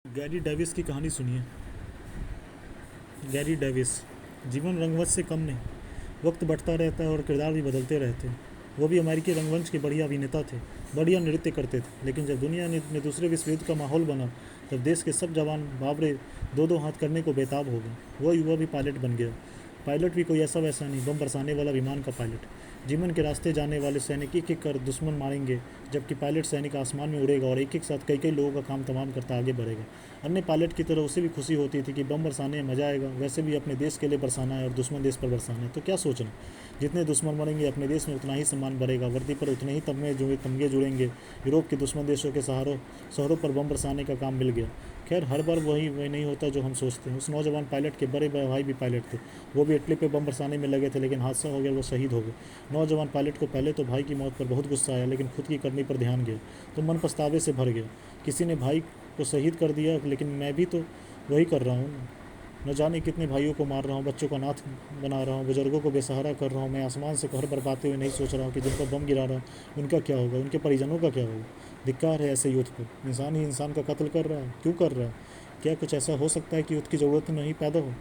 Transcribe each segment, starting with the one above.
Gary Davis की कहानी सुनिए। Gary Davis. जीवन रंगमंच से कम नहीं। वक्त बढ़ता रहता है और किरदार भी बदलते रहते हैं। वो भी अमेरिकी रंगमंच के बढ़िया अभिनेता थे। बढ़िया नृत्य करते थे। लेकिन जब दुनिया में दूसरे विश्व युद्ध का माहौल बना, तब देश के सब जवान बावरे दो दो हाथ करने को बेताब हो गए। वो युवा भी पायलट बन गया। पायलट भी कोई ऐसा वैसा नहीं, बम बरसाने वाला विमान का पायलट। जीवन के रास्ते जाने वाले सैनिक एक एक कर दुश्मन मारेंगे, जबकि पायलट सैनिक आसमान में उड़ेगा और एक एक साथ कई कई लोगों का काम तमाम करता आगे बढ़ेगा। अन्य पायलट की तरह उसे भी खुशी होती थी कि बम बरसाने में मज़ा आएगा, वैसे भी अपने देश के लिए बरसाना है और दुश्मन देश पर बरसाना है, तो क्या सोचना। जितने दुश्मन मरेंगे अपने देश में उतना ही सम्मान बढ़ेगा, वर्दी पर उतने ही तमगे जुड़ेंगे। यूरोप के दुश्मन देशों के शहरों पर बम बरसाने का काम मिल गया। खैर, हर बार वही नहीं होता जो हम सोचते हैं। उस नौजवान पायलट के बड़े भाई भी पायलट थे। वो भी इटली पे बम बरसाने में लगे थे, लेकिन हादसा हो गया, वो शहीद हो गए। नौजवान पायलट को पहले तो भाई की मौत पर बहुत गुस्सा आया, लेकिन खुद की करनी पर ध्यान गया तो मन पछतावे से भर गया। किसी ने भाई को शहीद कर दिया, लेकिन मैं भी तो वही कर रहा हूँ। न जाने कितने भाइयों को मार रहा हूँ, बच्चों का नाथ बना रहा हूँ, बुजुर्गों को बेसहारा कर रहा हूँ। मैं आसमान से घर बरपाते हुए नहीं सोच रहा हूँ कि जिन पर बम गिरा रहा हूँ उनका क्या होगा, उनके परिजनों का क्या होगा। धिक्कार है ऐसे युद्ध पर। इंसान ही इंसान का कत्ल कर रहा है, क्यों कर रहा है। क्या कुछ ऐसा हो सकता है कि युद्ध की ज़रूरत नहीं पैदा हो।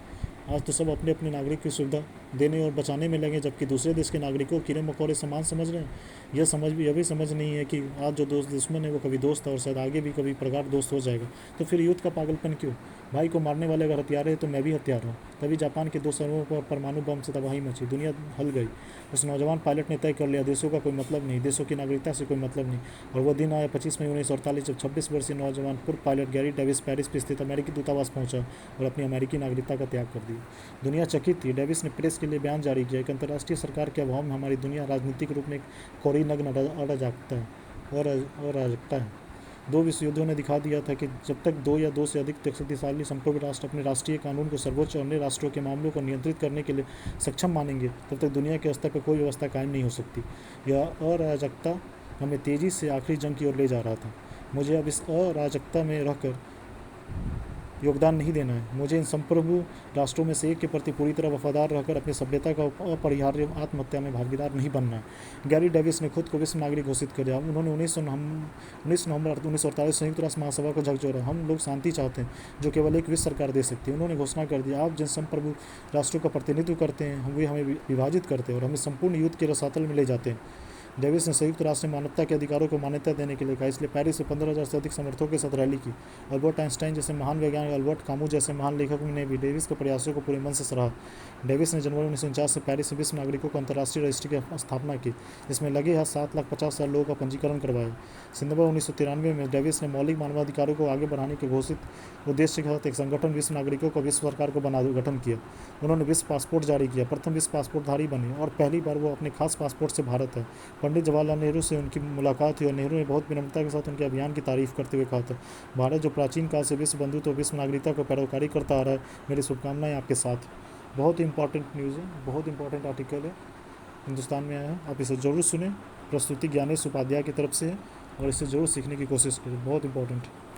आज तो सब अपने अपने नागरिक की सुविधा देने और बचाने में लगे, जबकि दूसरे देश के नागरिकों को कीड़े मकोड़े समान समझ रहे हैं। यह भी समझ नहीं है कि आज जो दोस्त दुश्मन है वो कभी दोस्त है और शायद आगे भी कभी प्रगाढ़ दोस्त हो जाएगा। तो फिर युद्ध का पागलपन क्यों। भाई को मारने वाले अगर हथियार है तो मैं भी हथियार हूँ। तभी जापान के 2 शहरों पर परमाणु बम से तबाही मची, दुनिया हल गई। उस नौजवान पायलट ने तय कर लिया, देशों का कोई मतलब नहीं, देशों की नागरिकता से कोई मतलब नहीं। और वह दिन आया 25 मई 1948, जब 26 वर्षीय नौजवान पूर्व पायलट गैरी डेविस पेरिस में स्थित अमेरिकी दूतावास पहुंचा और अपनी अमेरिकी नागरिकता का त्याग कर दिया। दुनिया चकित थी। डेविस ने प्रेस के लिए बयान जारी किया, एक अंतर्राष्ट्रीय सरकार के अभाव में हमारी दुनिया राजनीतिक रूप में कोरी नग्न अराजकता है और अराजकता है। 2 विश्व युद्धों ने दिखा दिया था कि जब तक 2 या 2 से अधिक शक्तिशाली संप्रभु राष्ट्र अपने राष्ट्रीय कानून को सर्वोच्च और अन्य राष्ट्रों के मामलों को नियंत्रित करने के लिए सक्षम मानेंगे, तब तक दुनिया के स्तर पर कोई व्यवस्था कायम नहीं हो सकती। यह अराजकता हमें तेजी से आखिरी जंग की ओर ले जा रहा था। मुझे अब इस अराजकता में रहकर योगदान नहीं देना है। मुझे इन संप्रभु राष्ट्रों में से एक के प्रति पूरी तरह वफादार रहकर अपनी सभ्यता का अपरिहार्य आत्महत्या में भागीदार नहीं बनना है। गैरी डेविस ने खुद को विश्व नागरिक घोषित कर दिया। उन्होंने 19 नवंबर 1948 संयुक्त राष्ट्र महासभा को झकझोरा। हम लोग शांति चाहते हैं जो केवल एक विश्व सरकार दे सकती है। उन्होंने घोषणा कर दिया, आप जिन संप्रभु राष्ट्रों का प्रतिनिधित्व करते हैं वे हमें विभाजित करते हैं और हमें संपूर्ण युद्ध के रसातल में ले जाते हैं। डेविस ने संयुक्त राष्ट्र में मानवता के अधिकारों को मान्यता देने के लिए कहा, इसलिए पेरिस में 15,000 से अधिक समर्थकों के साथ रैली की। अल्बर्ट आइंस्टाइन जैसे महान वैज्ञानिक, अल्बर्ट कामू जैसे महान लेखकों ने भी डेविस के प्रयासों को पूरे मन से सराहा। डेविस ने जनवरी 1949 से पेरिस में विश्व नागरिकों को अंतर्राष्ट्रीय रजिस्ट्री की स्थापना की, जिसमें लगे हाथ 7,50,000 लोगों का पंजीकरण करवाया। सितंबर 1993 में डेविस ने मौलिक मानवाधिकारों को आगे बढ़ाने के घोषित उद्देश्य के साथ एक संगठन विश्व नागरिकों को विश्व सरकार को गठन किया। उन्होंने विश्व पासपोर्ट जारी किया, प्रथम विश्व पासपोर्टधारी बने और पहली बार वो अपने खास पासपोर्ट से भारत है। पंडित जवाहरलाल नेहरू से उनकी मुलाकात हुई और नेहरू ने बहुत विनम्रता के साथ उनके अभियान की तारीफ करते हुए कहा था, भारत जो प्राचीन काल से विश्व बंधुत्व और विश्व नागरिकता को पैरोकारी करता आ रहा है, मेरी शुभकामनाएं आपके साथ। बहुत ही इंपॉर्टेंट न्यूज़ है, बहुत इंपॉर्टेंट आर्टिकल है, हिंदुस्तान में आया है। आप इसे ज़रूर सुने। प्रस्तुति ज्ञानेश उपाध्याय की तरफ से है और इसे ज़रूर सीखने की कोशिश करें, बहुत इंपॉर्टेंट है।